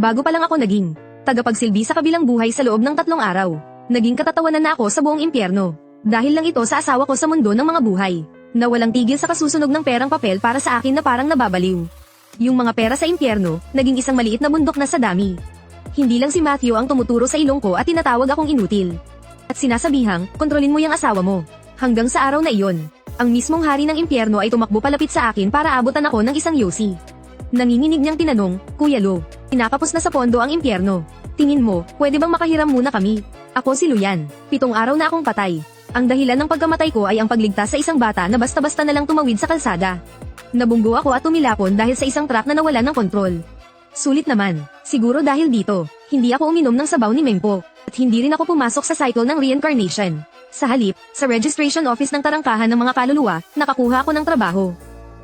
Bago pa lang ako naging tagapagsilbi sa kabilang buhay sa loob ng 3 araw, naging katatawanan na ako sa buong impyerno. Dahil lang ito sa asawa ko sa mundo ng mga buhay, na walang tigil sa kasusunog ng perang papel para sa akin na parang nababaliw. Yung mga pera sa impyerno, naging isang maliit na bundok na sa dami. Hindi lang si Matthew ang tumuturo sa ilong ko at tinatawag akong inutil. At sinasabihang, kontrolin mo yung asawa mo. Hanggang sa araw na iyon, ang mismong hari ng impyerno ay tumakbo palapit sa akin para abutan ako ng isang yosi. Nanginginig niyang tinanong, Kuya Lo, pinakapos na sa pondo ang impyerno. Tingin mo, pwede bang makahiram muna kami? Ako si Luyan. 7 araw na akong patay. Ang dahilan ng pagkamatay ko ay ang pagligtas sa isang bata na basta-basta na lang tumawid sa kalsada. Nabunggo ako at tumilapon dahil sa isang truck na nawalan ng kontrol. Sulit naman. Siguro dahil dito, hindi ako uminom ng sabaw ni Mempo, at hindi rin ako pumasok sa cycle ng reincarnation. Sa halip, sa registration office ng tarangkahan ng mga kaluluwa, nakakuha ako ng trabaho.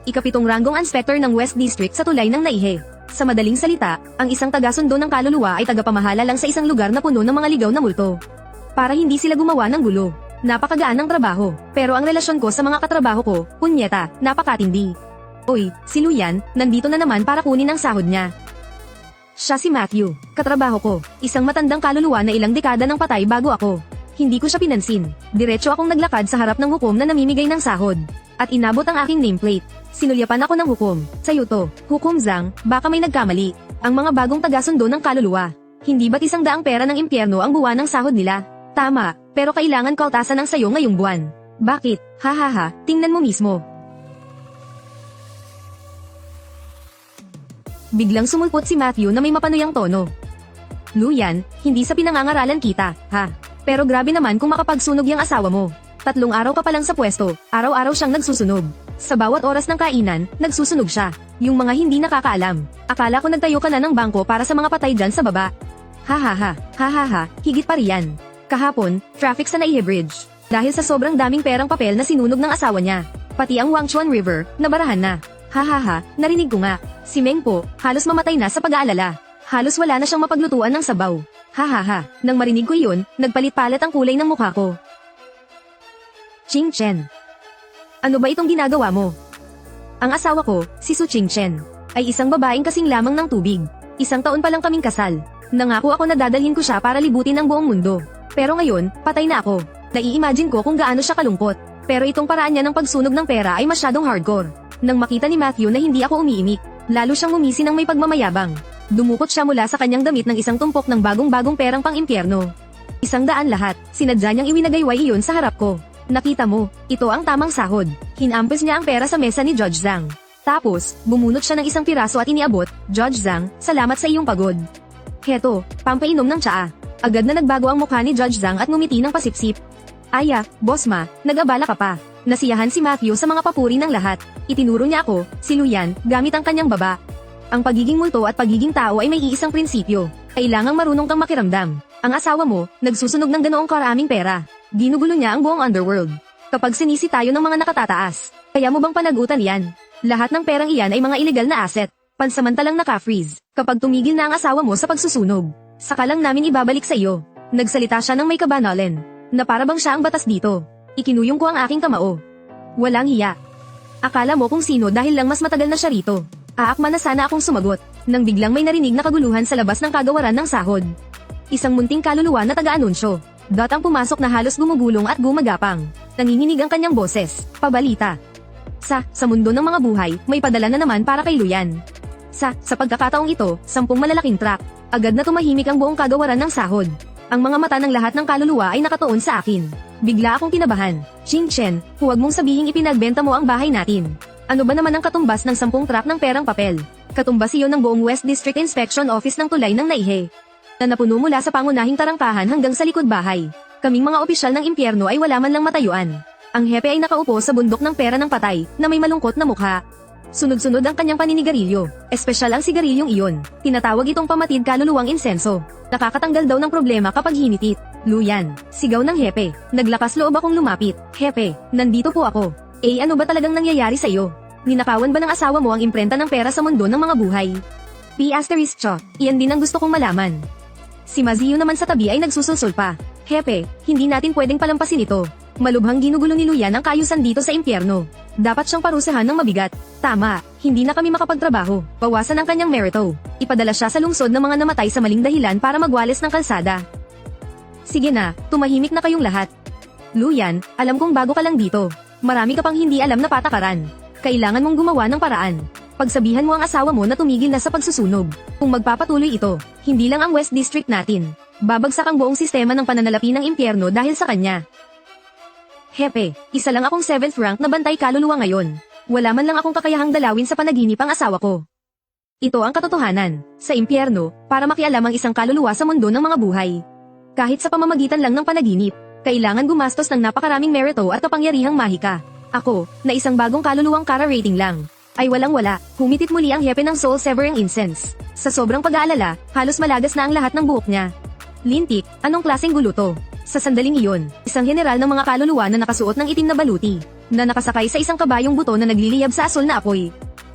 Ika-7 ranggong inspector ng West District sa tulay ng Naihe. Sa madaling salita, ang isang tagasundo ng kaluluwa ay tagapamahala lang sa isang lugar na puno ng mga ligaw na multo. Para hindi sila gumawa ng gulo. Napakagaan ng trabaho, pero ang relasyon ko sa mga katrabaho ko, punyeta, napakatindi. Uy, si Luyan, nandito na naman para kunin ang sahod niya. Siya si Matthew, katrabaho ko, isang matandang kaluluwa na ilang dekada ng patay bago ako. Hindi ko siya pinansin. Diretso akong naglakad sa harap ng hukom na namimigay ng sahod. At inabot ang aking nameplate. Sinulyapan ako ng hukom. Sa'yo to, Hukom Zhang, baka may nagkamali. Ang mga bagong tagasundo ng kaluluwa. Hindi ba't 100 pera ng impyerno ang buwan ng sahod nila? Tama, pero kailangan kaltasan ng sayo ngayong buwan. Bakit? Hahaha, tingnan mo mismo. Biglang sumulpot si Matthew na may mapanuyang tono. Luyan, hindi sa pinangangaralan kita, ha? Pero grabe naman kung makapagsunog yung asawa mo. 3 araw ka pa lang sa pwesto, araw-araw siyang nagsusunog. Sa bawat oras ng kainan, nagsusunog siya. Yung mga hindi nakakaalam. Akala ko nagtayo ka na ng bangko para sa mga patay dyan sa baba. Hahaha, higit pa riyan. Kahapon, traffic sa Naihe Bridge. Dahil sa sobrang daming perang papel na sinunog ng asawa niya. Pati ang Wangchuan River, nabarahan na. Hahaha, narinig ko nga. Si Meng Po, halos mamatay na sa pag-aalala. Halos wala na siyang mapaglutuan ng sabaw. Hahaha, nang marinig ko iyon, nagpalit-palit ang kulay ng mukha ko. Ching Chen. Ano ba itong ginagawa mo? Ang asawa ko, si Su Ching Chen, ay isang babaeng kasing lamang ng tubig. 1 taon pa lang kaming kasal. Nangako ako na dadalhin ko siya para libutin ang buong mundo. Pero ngayon, patay na ako. Nai-imagine ko kung gaano siya kalungkot. Pero itong paraan niya ng pagsunog ng pera ay masyadong hardcore. Nang makita ni Matthew na hindi ako umiimik, lalo siyang ngumisi ng may pagmamayabang. Dumukot siya mula sa kanyang damit ng isang tumpok ng bagong-bagong perang pang-impyerno. 100 lahat, sinadya niyang iwinagayway iyon sa harap ko. Nakita mo, ito ang tamang sahod. Hinampes niya ang pera sa mesa ni Judge Zhang. Tapos, bumunot siya ng isang piraso at iniabot, Judge Zhang, salamat sa iyong pagod. Heto, pampainom ng tsaa. Agad na nagbago ang mukha ni Judge Zhang at ngumiti ng pasipsip. Aya, boss ma, nag-abala ka pa. Nasiyahan si Matthew sa mga papuri ng lahat. Itinuro niya ako, si Luyan, gamit ang kanyang baba. Ang pagiging multo at pagiging tao ay may iisang prinsipyo. Kailangang marunong kang makiramdam. Ang asawa mo, nagsusunog ng ganoong karaming pera. Ginugulo niya ang buong underworld. Kapag sinisi tayo ng mga nakatataas, kaya mo bang panagutan yan? Lahat ng perang iyan ay mga illegal na asset. Pansamantalang naka-freeze. Kapag tumigil na ang asawa mo sa pagsusunog, saka lang namin ibabalik sa iyo. Nagsalita siya ng may kabanalan, na para bang siya ang batas dito. Ikinuyong ko ang aking kamao. Walang hiya. Akala mo kung sino dahil lang mas matagal na siya rito. Aakma na sana akong sumagot, nang biglang may narinig na kaguluhan sa labas ng kagawaran ng sahod. Isang munting kaluluwa na taga-anunsyo. Ang pumasok na halos gumugulong at gumagapang. Nanginginig ang kanyang boses. Pabalita. Sa mundo ng mga buhay, may padala na naman para kay Luyan. Sa pagkakataong ito, 10 malalaking truck. Agad na tumahimik ang buong kagawaran ng sahod. Ang mga mata ng lahat ng kaluluwa ay nakatuon sa akin. Bigla akong kinabahan. Ching Chen, huwag mong sabihing ipinagbenta mo ang bahay natin. Ano ba naman ang katumbas ng 10 truck ng perang papel? Katumbas iyon ng buong West District Inspection Office ng tulay ng Naihe. Na napuno mula sa pangunahing tarangkahan hanggang sa likod bahay. Kaming mga opisyal ng impyerno ay wala man lang matayuan. Ang hepe ay nakaupo sa bundok ng pera ng patay, na may malungkot na mukha. Sunod-sunod ang kanyang paninigarilyo. Espesyal ang sigarilyong iyon. Tinatawag itong pamatid kaluluwang insenso. Nakakatanggal daw ng problema kapag hinitit. Luyan, sigaw ng hepe. Naglakas loob akong lumapit. Hepe, nandito po ako. Ano ba talagang nangyayari sa iyo? Ninakawan ba ng asawa mo ang imprenta ng pera sa mundo ng mga buhay? P***, iyan din ang gusto kong malaman. Si Maziyo naman sa tabi ay nagsusulsol pa. Hepe, hindi natin pwedeng palampasin ito. Malubhang ginugulo ni Luyan ang kayusan dito sa impyerno. Dapat siyang parusahan ng mabigat. Tama. Hindi na kami makapagtrabaho. Bawasan ang kanyang merito. Ipadala siya sa lungsod ng mga namatay sa maling dahilan para magwalis ng kalsada. Sige na, tumahimik na kayong lahat. Luyan, alam kong bago ka lang dito. Marami ka pang hindi alam na patakaran. Kailangan mong gumawa ng paraan. Pagsabihan mo ang asawa mo na tumigil na sa pagsusunog. Kung magpapatuloy ito, hindi lang ang West District natin. Babagsak ang buong sistema ng pananalapi ng impyerno dahil sa kanya. Hepe, isa lang akong 7th rank na bantay kaluluwa ngayon. Wala man lang akong kakayahang dalawin sa panaginip ang asawa ko. Ito ang katotohanan. Sa impyerno, para makialam ang isang kaluluwa sa mundo ng mga buhay. Kahit sa pamamagitan lang ng panaginip, kailangan gumastos ng napakaraming merito at kapangyarihang mahika. Ako, na isang bagong kaluluwang kara rating lang, ay walang-wala, humitit muli ang hepe ng soul severing incense. Sa sobrang pag-aalala, halos malagas na ang lahat ng buhok niya. Lintik, anong klaseng gulo to? Sa sandaling iyon, isang general ng mga kaluluwa na nakasuot ng itim na baluti, na nakasakay sa isang kabayong buto na nagliliyab sa asul na apoy.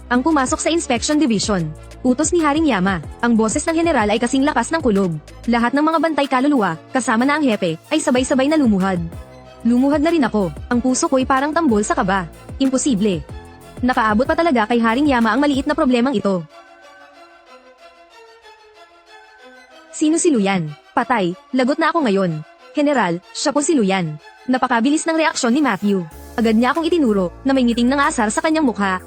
Ang pumasok sa Inspection Division. Utos ni Haring Yama, ang boses ng general ay kasing lakas ng kulob. Lahat ng mga bantay kaluluwa, kasama na ang hepe, ay sabay-sabay na lumuhad. Lumuhad na rin ako, ang puso ko'y parang tambol sa kaba. Imposible. Nakaabot pa talaga kay Haring Yama ang maliit na problemang ito. Sino si Luyan? Patay, lagot na ako ngayon. General, siya po si Luyan. Napakabilis ng reaksyon ni Matthew. Agad niya akong itinuro na may ngiting ng asar sa kanyang mukha.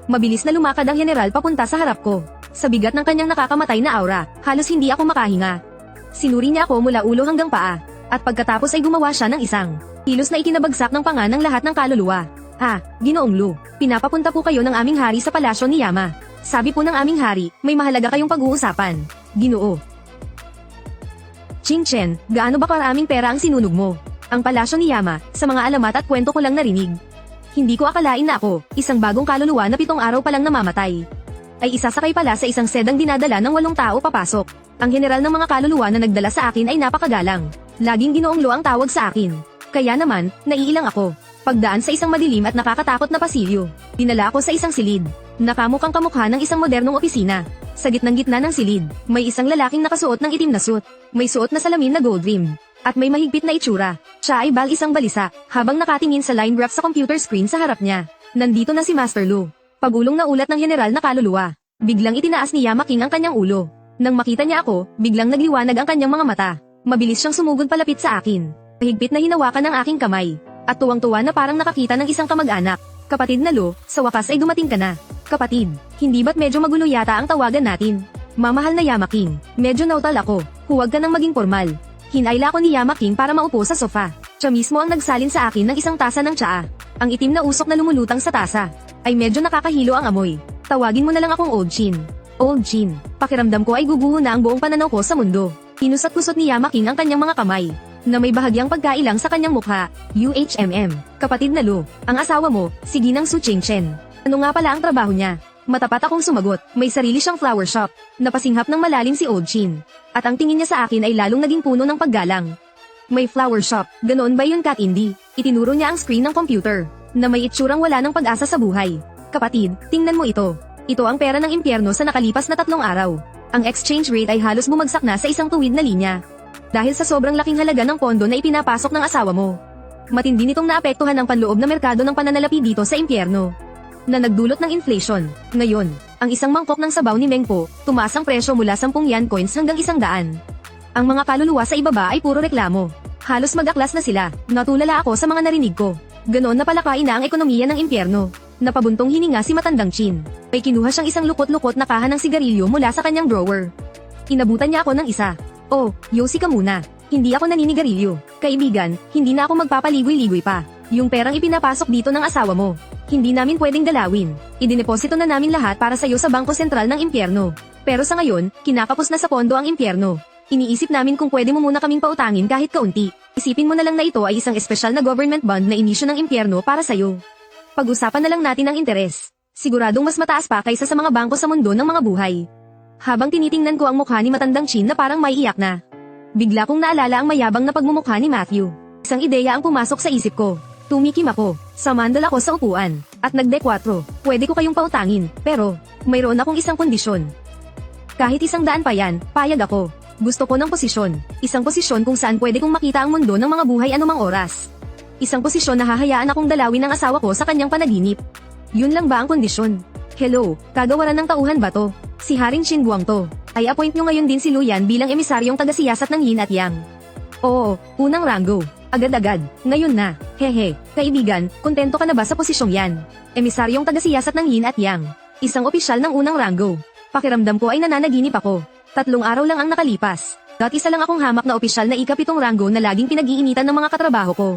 Mabilis na lumakad ang general papunta sa harap ko. Sa bigat ng kanyang nakakamatay na aura, halos hindi ako makahinga. Sinuri niya ako mula ulo hanggang paa, at pagkatapos ay gumawa siya ng isang kilos na ikinabagsak ng panga ng lahat ng kaluluwa. Ginoong Lu, pinapapunta po kayo ng aming hari sa palasyo ni Yama. Sabi po ng aming hari, may mahalaga kayong pag-uusapan. Ginoo. Ching Chen, gaano ba karaming pera ang sinunog mo? Ang palasyo ni Yama, sa mga alamat at kwento ko lang narinig. Hindi ko akalain na ako, isang bagong kaluluwa na 7 araw pa lang namamatay, ay isasakay pala sa isang sedang dinadala ng 8 tao papasok. Ang general ng mga kaluluwa na nagdala sa akin ay napakagalang. Laging Ginoong Lu ang tawag sa akin. Kaya naman, naiilang ako. Pagdaan sa isang madilim at nakakatakot na pasilyo, dinala ako sa isang silid. Nakamukhang kamukha ng isang modernong opisina. Sa gitnang-gitna ng silid, may isang lalaking nakasuot ng itim na suit. May suot na salamin na gold rim. At may mahigpit na itsura. Siya ay isang balisa, habang nakatingin sa line graph sa computer screen sa harap niya. Nandito na si Master Lu. Pagulong na ulat ng general na kaluluwa. Biglang itinaas ni Yama King ang kanyang ulo. Nang makita niya ako, biglang nagliwanag ang kanyang mga mata. Mabilis siyang sumugod palapit sa akin. Mahigpit na hinawakan ang aking kamay. At tuwang-tuwa na parang nakakita ng isang kamag-anak. Kapatid na Lu, sa wakas ay dumating ka na. Kapatid, hindi ba't medyo magulo yata ang tawagan natin? Mamahal na Yama King, medyo nautal ako. Huwag ka nang maging formal. Hinayla ako ni Yama King para maupo sa sofa. Siya mismo ang nagsalin sa akin ng isang tasa ng tsaa. Ang itim na usok na lumulutang sa tasa ay medyo nakakahilo ang amoy. Tawagin mo na lang akong Old Chin. Old Chin, pakiramdam ko ay guguho na ang buong pananaw ko sa mundo. Inusat-kusot ni Yama King ang kanyang mga kamay, na may bahagyang pagkailang sa kanyang mukha. Kapatid na Lu, ang asawa mo, si Ginang Su Chingchen. Ano nga pala ang trabaho niya? Matapat akong sumagot, may sarili siyang flower shop. Napasinghap ng malalim si Old Chin. At ang tingin niya sa akin ay lalong naging puno ng paggalang. May flower shop, ganoon ba yun Kat Indy? Itinuro niya ang screen ng computer, na may itsurang wala ng pag-asa sa buhay. Kapatid, tingnan mo ito. Ito ang pera ng impyerno sa nakalipas na 3 araw. Ang exchange rate ay halos bumagsak na sa isang tuwid na linya. Dahil sa sobrang laking halaga ng pondo na ipinapasok ng asawa mo. Matindi nitong naapektuhan ang panloob na merkado ng pananalapi dito sa impyerno, na nagdulot ng inflation. Ngayon, ang isang mangkok ng sabaw ni Mengpo, tumaas ang presyo mula 10 yan coins hanggang 100. Ang mga kaluluwa sa ibaba ay puro reklamo. Halos mag-aklas na sila. Natulala ako sa mga narinig ko. Ganoon na palakain na ang ekonomiya ng impyerno. Napabuntong hininga si Matandang Chin. May kinuha siyang isang lukot-lukot na kaha ng sigarilyo mula sa kanyang drawer. Inabutan niya ako ng isa. Oh, yosi ka muna. Hindi ako naninigarilyo. Kaibigan, hindi na ako magpapaligoy-ligoy pa. Yung perang ipinapasok dito ng asawa mo, hindi namin pwedeng dalawin. Idineposito na namin lahat para sa'yo sa Bangko Sentral ng Impyerno. Pero sa ngayon, kinakapos na sa pondo ang impyerno. Iniisip namin kung pwede mo muna kaming pautangin kahit kaunti. Isipin mo na lang na ito ay isang espesyal na government bond na inisyu ng impyerno para sa'yo. Pag-usapan na lang natin ang interes. Siguradong mas mataas pa kaysa sa mga bangko sa mundo ng mga buhay. Habang tinitingnan ko ang mukha ni Matandang Chin na parang may iyak na, bigla kong naalala ang mayabang na pagmumukha ni Matthew. Isang ideya ang pumasok sa isip ko. Tumikim ako, samandal ako sa upuan, at nagde-4. Pwede ko kayong pautangin, pero mayroon akong isang kondisyon. Kahit 100 pa yan, payag ako. Gusto ko ng posisyon. Isang posisyon kung saan pwede kong makita ang mundo ng mga buhay anumang oras. Isang posisyon na hahayaan akong dalawin ng asawa ko sa kanyang panaginip. Yun lang ba ang kondisyon? Hello, kagawaran ng tauhan ba to? Si Haring Shinbuang to. Ay appoint nyo ngayon din si Luyan bilang emisaryong taga-siyasat ng Yin at Yang. Oo, unang ranggo. Agad-agad, ngayon na. Hehe, kaibigan, kontento ka na ba sa posisyong yan? Emisaryong taga-siyasat ng Yin at Yang. Isang opisyal ng unang ranggo. Pakiramdam ko ay nananaginip ako. 3 araw lang ang nakalipas. Isa lang akong hamak na opisyal na ika-7 ranggo na laging pinag-iinitan ng mga katrabaho ko.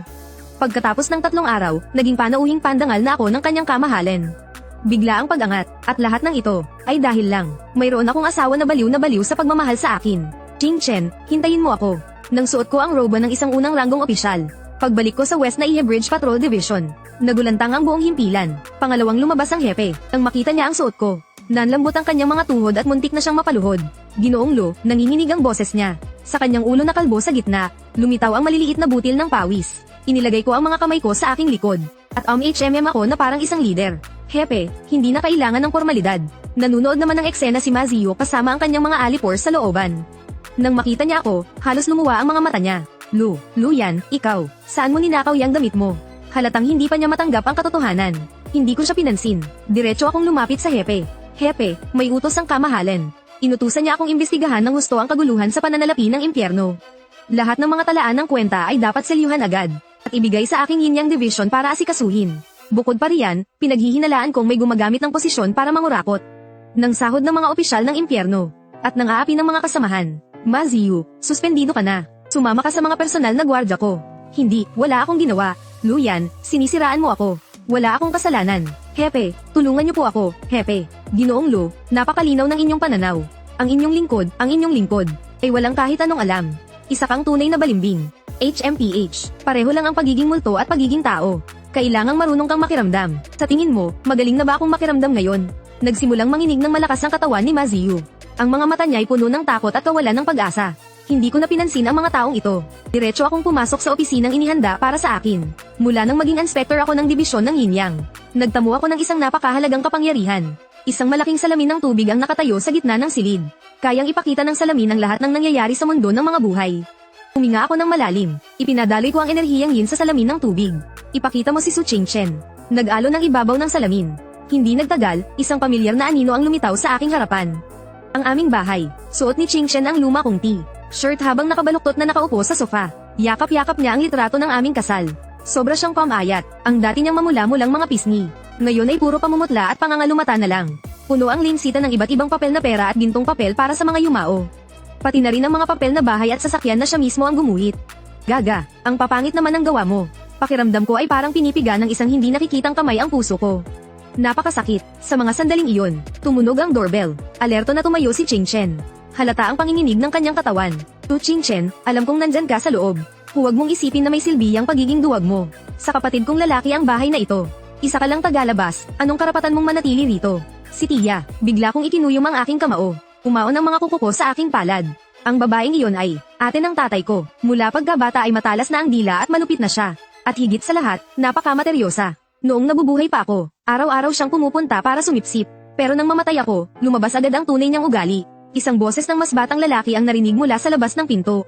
Pagkatapos ng 3 araw, naging panauhing pandangal na ako ng kanyang kamahalan. Bigla ang pag-angat, at lahat ng ito, ay dahil lang, mayroon akong asawa na baliw sa pagmamahal sa akin. Ching Chen, hintayin mo ako. Nang suot ko ang robe ng isang unang ranggong opisyal. Pagbalik ko sa West Naihe Bridge Patrol Division, nagulantang ang buong himpilan. Pangalawang lumabas ang hepe, nang makita niya ang suot ko. Nanlambot ang kanyang mga tuhod at muntik na siyang mapaluhod. Ginoong Lo, nanginginig ang boses niya. Sa kanyang ulo na kalbo sa gitna, lumitaw ang maliliit na butil ng pawis. Inilagay ko ang mga kamay ko sa aking likod. At ako na parang isang leader. Hepe, hindi na kailangan ng formalidad. Nanunood naman ng eksena si Ma Ziyu kasama ang kanyang mga alipors sa looban. Nang makita niya ako, halos lumuwa ang mga mata niya. Luyan, ikaw, saan mo ninakaw yang damit mo? Halatang hindi pa niya matanggap ang katotohanan. Hindi ko siya pinansin. Diretso akong lumapit sa Hepe. Hepe, may utos ang kamahalan. Inutusan niya akong imbestigahan ng gusto ang kaguluhan sa pananalapi ng impyerno. Lahat ng mga talaan ng kwenta ay dapat selyuhan agad, at ibigay sa aking Yin Yang Division para asikasuhin. Bukod pa riyan, pinaghihinalaan kong may gumagamit ng posisyon para mangurakot. Nang sahod ng mga opisyal ng impyerno, at nang aapi ng mga kasamahan. Ma Ziyu, suspendido ka na. Sumama ka sa mga personal na gwardya ko. Hindi, wala akong ginawa. Luyan, sinisiraan mo ako. Wala akong kasalanan. Hepe, tulungan niyo po ako, Hepe. Ginoong Lo, napakalinaw ng inyong pananaw. Ang inyong lingkod, ay walang kahit anong alam. Isa kang tunay na balimbing. HMPH, pareho lang ang pagiging multo at pagiging tao. Kailangang marunong kang makiramdam. Sa tingin mo, magaling na ba akong makiramdam ngayon? Nagsimulang manginig ng malakas ang katawan ni Ma Ziyu. Ang mga mata niya ay puno ng takot at kawalan ng pag-asa. Hindi ko na pinansin ang mga taong ito. Diretso akong pumasok sa opisinang inihanda para sa akin. Mula nang maging inspector ako ng dibisyon ng Yin Yang, nagtamo ako ng isang napakahalagang kapangyarihan. Isang malaking salamin ng tubig ang nakatayo sa gitna ng silid. Kayang ipakita ng salamin ang lahat ng nangyayari sa mundo ng mga buhay. Huminga ako ng malalim. Ipinadaloy ko ang enerhiyang yin sa salamin ng tubig. Ipakita mo si Su Qingchen. Nag-alo ng ibabaw ng salamin. Hindi nagtagal, isang pamilyar na anino ang lumitaw sa aking harapan. Ang aming bahay. Suot ni Qingchen ang luma kong shirt habang nakabaluktot na nakaupo sa sofa. Yakap-yakap niya ang litrato ng aming kasal. Sobra siyang pamayat. Ang dati niyang mamula-mulang mga pisngi. Ngayon ay puro pamumutla at pangangalumata na lang. Puno ang linsita ng iba't ibang papel na pera at gintong papel para sa mga yumao. Pati na rin ang mga papel na bahay at sasakyan na siya mismo ang gumuhit. Gaga, ang papangit naman ang gawa mo. Pakiramdam ko ay parang pinipiga ng isang hindi nakikitang kamay ang puso ko. Napakasakit. Sa mga sandaling iyon, tumunog ang doorbell. Alerto na tumayo si Qingchen. Halata ang panginginig ng kanyang katawan. Tu Qingchen, alam kong nandyan ka sa loob. Huwag mong isipin na may silbi ang pagiging duwag mo. Sa kapatid kong lalaki ang bahay na ito. Isa ka lang tagalabas, anong karapatan mong manatili rito? Si Tia, bigla kong itinuyong ang aking kamao. Umaon ang mga kuko ko sa aking palad. Ang babaeng iyon ay, ate ng tatay ko. Mula pagkabata ay matalas na ang dila at malupit na siya. At higit sa lahat, napakamateryosa. Noong nabubuhay pa ako, araw-araw siyang pumupunta para sumipsip. Pero nang mamatay ako, lumabas agad ang tunay niyang ugali. Isang boses ng mas batang lalaki ang narinig mula sa labas ng pinto.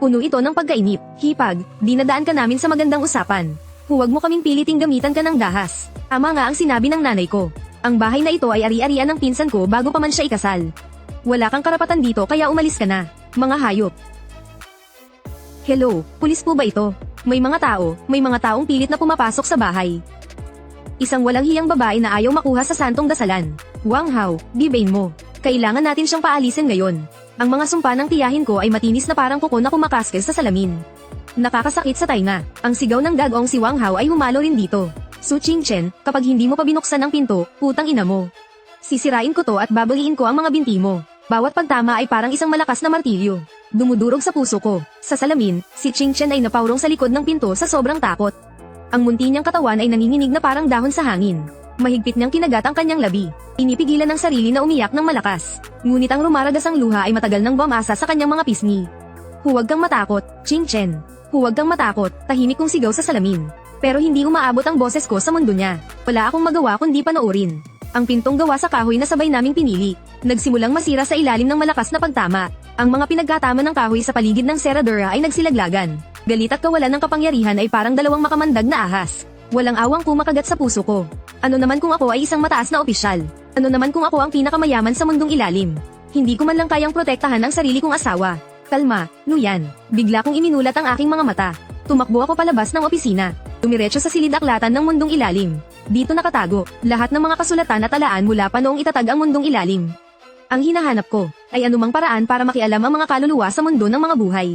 Puno ito ng pagkainip. Hipag, dinadaan ka namin sa magandang usapan. Huwag mo kaming piliting gamitan ka ng dahas. Tama nga ang sinabi ng nanay ko. Ang bahay na ito ay ari-arian ng pinsan ko bago pa man siya ikasal. Wala kang karapatan dito kaya umalis ka na. Mga hayop. Hello, pulis po ba ito? May mga taong pilit na pumapasok sa bahay. Isang walang hiyang babae na ayaw makuha sa santong dasalan. Wang Hao, bibain mo. Kailangan natin siyang paalisin ngayon. Ang mga sumpa ng tiyahin ko ay matinis na parang kuko na kumakaskil sa salamin. Nakakasakit sa tainga. Ang sigaw ng gagong si Wang Hao ay humalo rin dito. Su Qingchen, kapag hindi mo pa binuksan ang pinto, putang ina mo. Sisirain ko to at babaliin ko ang mga binti mo. Bawat pagtama ay parang isang malakas na martilyo. Dumudurog sa puso ko. Sa salamin, si Qingchen ay napaurong sa likod ng pinto sa sobrang takot. Ang munti niyang katawan ay nanginginig na parang dahon sa hangin. Mahigpit niyang kinagat ang kanyang labi. Inipigilan ng sarili na umiyak ng malakas. Ngunit ang rumaragasang luha ay matagal nang bumasa sa kanyang mga pisngi. Huwag kang matakot, Qingchen. Huwag kang matakot, tahimik kong sigaw sa salamin. Pero hindi umaabot ang boses ko sa mundo niya. Wala akong magawa kundi panoorin. Ang pintong gawa sa kahoy na sabay naming pinili. Nagsimulang masira sa ilalim ng malakas na pagtama. Ang mga pinagkatama ng kahoy sa paligid ng seradura ay nagsilaglagan. Galit at kawalan ng kapangyarihan ay parang dalawang makamandag na ahas. Walang awang kumakagat sa puso ko. Ano naman kung ako ay isang mataas na opisyal? Ano naman kung ako ang pinakamayaman sa mundong ilalim? Hindi ko man lang kayang protektahan ang sarili kong asawa. Kalma, Luyan. Bigla kong iminulat ang aking mga mata. Tumakbo ako palabas ng opisina. Dumiretso sa silid-aklatan ng mundong ilalim. Dito nakatago, lahat ng mga kasulatan at talaan mula pa noong itatag ang mundong ilalim. Ang hinahanap ko, ay anumang paraan para makialam ang mga kaluluwa sa mundo ng mga buhay.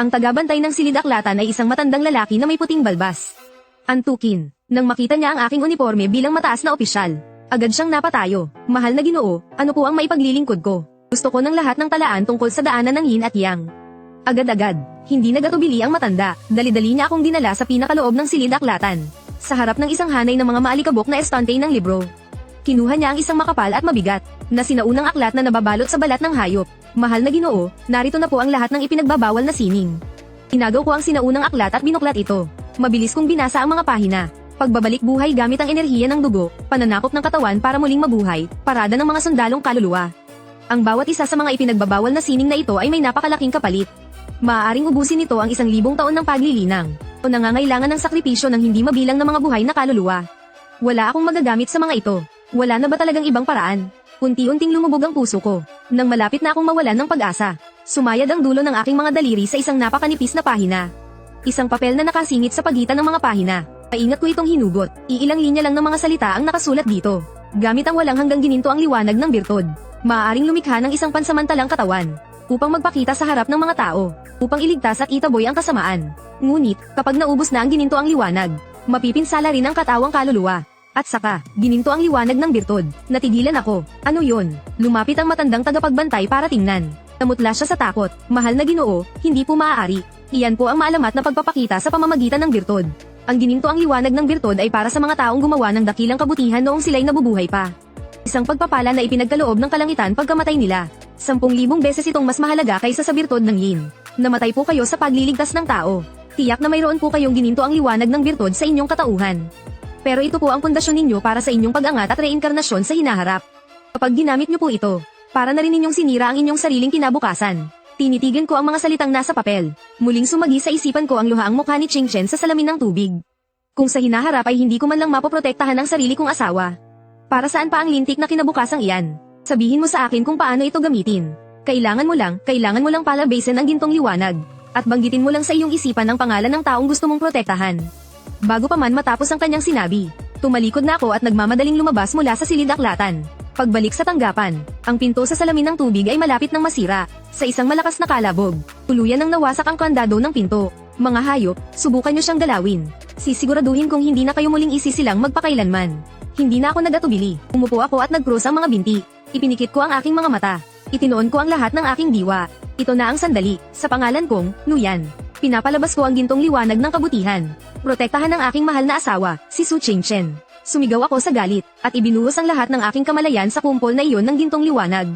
Ang tagabantay ng silid-aklatan ay isang matandang lalaki na may puting balbas. Antukin, nang makita niya ang aking uniforme bilang mataas na opisyal. Agad siyang napatayo. Mahal na Ginoo, ano po ang maipaglilingkod ko? Gusto ko ng lahat ng talaan tungkol sa daanan ng yin at yang. Agad-agad, hindi nagatubili ang matanda, dali-dali niya akong dinala sa pinakaloob ng silid-aklatan. Sa harap ng isang hanay ng mga maalikabok na estante ng libro. Kinuha niya ang isang makapal at mabigat, na sinaunang aklat na nababalot sa balat ng hayop. Mahal na Ginoo, narito na po ang lahat ng ipinagbabawal na sining. Inagaw ko ang sinaunang aklat at binuklat ito. Mabilis kong binasa ang mga pahina. Pagbabalik buhay gamit ang enerhiya ng dugo, pananakop ng katawan para muling mabuhay, parada ng mga sundalong kaluluwa. Ang bawat isa sa mga ipinagbabawal na sining na ito ay may napakalaking kapalit. Maaaring ubusin nito ang 1,000 taon ng paglilinang, o nangangailangan ng sakripisyo ng hindi mabilang na mga buhay na kaluluwa. Wala akong magagamit sa mga ito. Wala na ba talagang ibang paraan? Unti-unting lumubog ang puso ko, nang malapit na akong mawalan ng pag-asa. Sumayad ang dulo ng aking mga daliri sa isang napakanipis na pahina. Isang papel na nakasingit sa pagitan ng mga pahina. Maingat ko itong hinugot. Iilang linya lang ng mga salita ang nakasulat dito. Gamit ang walang hanggang gininto ang liwanag ng birtod. Maaaring lumikha ng isang pansamantalang katawan. Upang magpakita sa harap ng mga tao. Upang iligtas at itaboy ang kasamaan. Ngunit, kapag naubos na ang gininto ang liwanag, mapipinsala rin ang katawang kaluluwa. At saka, gininto ang liwanag ng birtod. Natigilan ako. Ano yon? Lumapit ang matandang tagapagbantay para tingnan. Namutla siya sa takot. Mahal na Ginoo, hindi po maaari. Iyan po ang maalamat na pagpapakita sa pamamagitan ng birtod. Ang gininto ang liwanag ng birtod ay para sa mga taong gumawa ng dakilang kabutihan noong sila'y nabubuhay pa. Isang pagpapala na ipinagkaloob ng kalangitan pagkamatay nila. 10,000 beses itong mas mahalaga kaysa sa birtod ng yin. Namatay po kayo sa pagliligtas ng tao. Tiyak na mayroon po kayong gininto ang liwanag ng birtod sa inyong katauhan. Pero ito po ang pundasyon ninyo para sa inyong pag-angat at reinkarnasyon sa hinaharap. Kapag ginamit niyo po ito, para na rin ninyong sinira ang inyong sariling kinabukasan. Tinitigan ko ang mga salitang nasa papel. Muling sumagi sa isipan ko ang luhaang mukha ni Ching Chen sa salamin ng tubig. Kung sa hinaharap ay hindi ko man lang mapoprotektahan ang sarili kong asawa. Para saan pa ang lintik na kinabukasang iyan? Sabihin mo sa akin kung paano ito gamitin. Kailangan mo lang palabasin ang gintong liwanag. At banggitin mo lang sa iyong isipan ang pangalan ng taong gusto mong protektahan. Bago pa man matapos ang kanyang sinabi, tumalikod na ako at nagmamadaling lumabas mula sa silid-aklatan. Pagbalik sa tanggapan, ang pinto sa salamin ng tubig ay malapit ng masira. Sa isang malakas na kalabog, tuluyan nang nawasak ang kandado ng pinto. Mga hayop, subukan niyo siyang galawin. Sisiguraduhin kung hindi na kayo muling isisilang magpakailanman. Hindi na ako nagatubili. Umupo ako at nagkrus ang mga binti. Ipinikit ko ang aking mga mata. Itinoon ko ang lahat ng aking diwa. Ito na ang sandali. Sa pangalan kong, Luyan. Pinapalabas ko ang gintong liwanag ng kabutihan. Protektahan ang aking mahal na asawa, si Su Chingchen. Sumigaw ako sa galit, at ibinuhos ang lahat ng aking kamalayan sa kumpol na iyon ng gintong liwanag.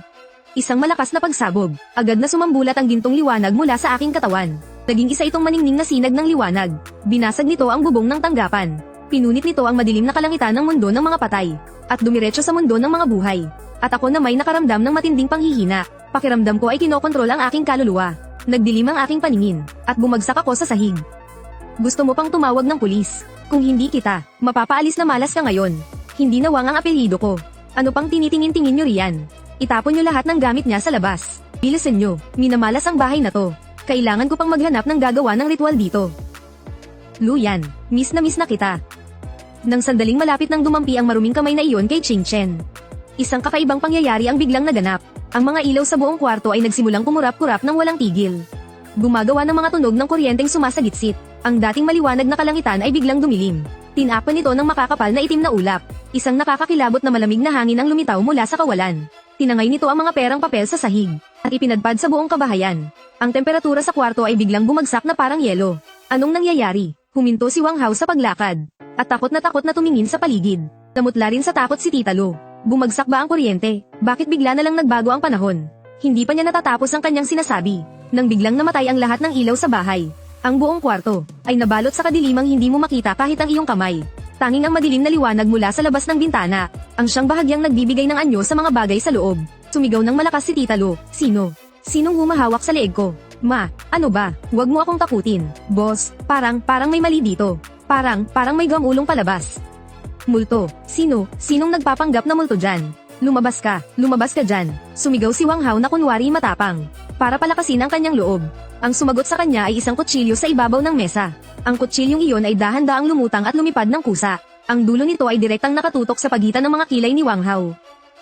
Isang malakas na pagsabog, agad na sumambulat ang gintong liwanag mula sa aking katawan. Naging isa itong maningning na sinag ng liwanag. Binasag nito ang bubong ng tanggapan. Pinunit nito ang madilim na kalangitan ng mundo ng mga patay, at dumiretso sa mundo ng mga buhay. At ako na may nakaramdam ng matinding panghihina. Pakiramdam ko ay kinokontrol ang aking kaluluwa. Nagdilim ang aking paningin, at bumagsak ako sa sahig. Gusto mo pang tumawag ng pulis? Kung hindi kita, mapapaalis na malas ka ngayon. Hindi nawang ang apelyido ko. Ano pang tinitingin-tingin nyo riyan? Itapon nyo lahat ng gamit niya sa labas. Bilisan nyo, minamalas ang bahay na to. Kailangan ko pang maghanap ng gagawa ng ritual dito. Luyan, miss na kita. Nang sandaling malapit nang dumampi ang maruming kamay na iyon kay Ching Chen. Isang kakaibang pangyayari ang biglang naganap. Ang mga ilaw sa buong kwarto ay nagsimulang kumurap-kurap ng walang tigil. Gumagawa ng mga tunog ng kuryenteng sumasagitsit. Ang dating maliwanag na kalangitan ay biglang dumilim. Tinapan nito ng makakapal na itim na ulap. Isang nakakakilabot na malamig na hangin ang lumitaw mula sa kawalan. Tinangay nito ang mga perang papel sa sahig, at ipinadpad sa buong kabahayan. Ang temperatura sa kwarto ay biglang bumagsak na parang yelo. Anong nangyayari? Huminto si Wang Hao sa paglakad, at takot na tumingin sa paligid. Namutla rin sa takot si Tita Lu. Bumagsak ba ang kuryente? Bakit bigla na lang nagbago ang panahon? Hindi pa niya natatapos ang kanyang sinasabi, nang biglang namatay ang lahat ng ilaw sa bahay. Ang buong kwarto ay nabalot sa kadilimang hindi mo makita kahit ang iyong kamay. Tanging ang madilim na liwanag mula sa labas ng bintana, ang siyang bahagyang nagbibigay ng anyo sa mga bagay sa loob. Sumigaw ng malakas si Tita Lu. Sino? Sinong humahawak sa leeg ko? Ma, ano ba? Huwag mo akong takutin. Boss, parang may mali dito. Parang may gamulong palabas. Multo. Sino? Sinong nagpapanggap na multo dyan? Lumabas ka dyan. Sumigaw si Wang Hao na kunwari matapang. Para palakasin ang kanyang loob. Ang sumagot sa kanya ay isang kutsilyo sa ibabaw ng mesa. Ang kutsilyong iyon ay dahan-daang lumutang at lumipad ng kusa. Ang dulo nito ay direktang nakatutok sa pagitan ng mga kilay ni Wang Hao.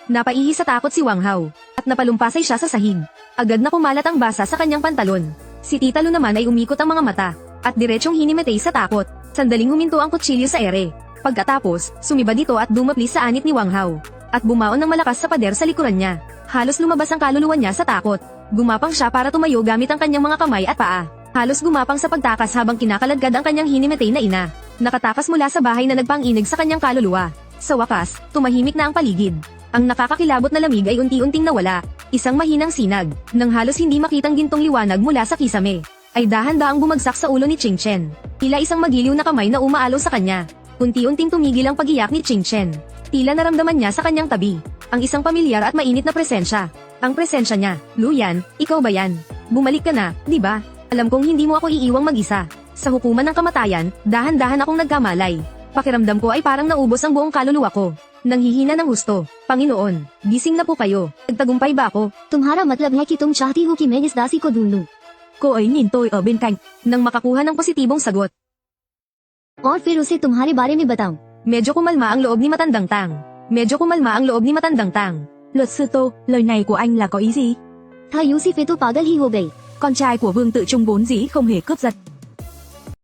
Napaihi sa takot si Wang Hao, at napalumpasay siya sa sahig. Agad na kumalat ang basa sa kanyang pantalon. Si Tita Lu naman ay umikot ang mga mata, at diretsyong hinimatay sa takot. Sandaling huminto ang kutsilyo sa ere. Pagkatapos, sumibad ito at dumaplis sa anit ni Wang Hao. At bumaon ng malakas sa pader sa likuran niya. Halos lumabas ang kaluluwa niya sa takot. Gumapang siya para tumayo gamit ang kanyang mga kamay at paa. Halos gumapang sa pagtakas habang kinakaladkad ang kanyang hinimatay na ina. Nakatakas mula sa bahay na nagpanginig sa kanyang kaluluwa. Sa wakas, tumahimik na ang paligid. Ang nakakakilabot na lamig ay unti-unting nawala. Isang mahinang sinag, nang halos hindi makitang gintong liwanag mula sa kisame, ay dahan-daang bumagsak sa ulo ni Ching Chen. Tila isang magiliw na kamay na umaalo sa kanya. Unti-unting tumigil ang pag-iyak ni Ching Chen. Tila naramdaman niya sa kanyang tabi ang isang pamilyar at mainit na presensya. Ang presensya niya. Lu Yan, ikaw ba yan? Bumalik ka na, di ba? Alam kong hindi mo ako iiwang mag-isa. Sa hukuman ng kamatayan, dahan-dahan akong nagkamalay. Pakiramdam ko ay parang naubos ang buong kaluluwa ko. Nanghihina ng husto. Panginoon, gising na po kayo. Nagtagumpay ba ako? तुम्हारा मतलब है कि तुम चाहती हो कि मैं इस दासी को ढूंढ लूं Cô ấy nhìn tôi ở bên cạnh. Nang makakuha ng positibong sagot, और फिर उसे तुम्हारे बारे में बताऊं। medyo kumalma ang loob ni Matandang Tang. Luật sư Tô, lời này của anh là có ý gì? था यूसी फिर तो पागल ही हो गई। Con trai của Vương Tự Trung vốn dĩ không hề cướp giật.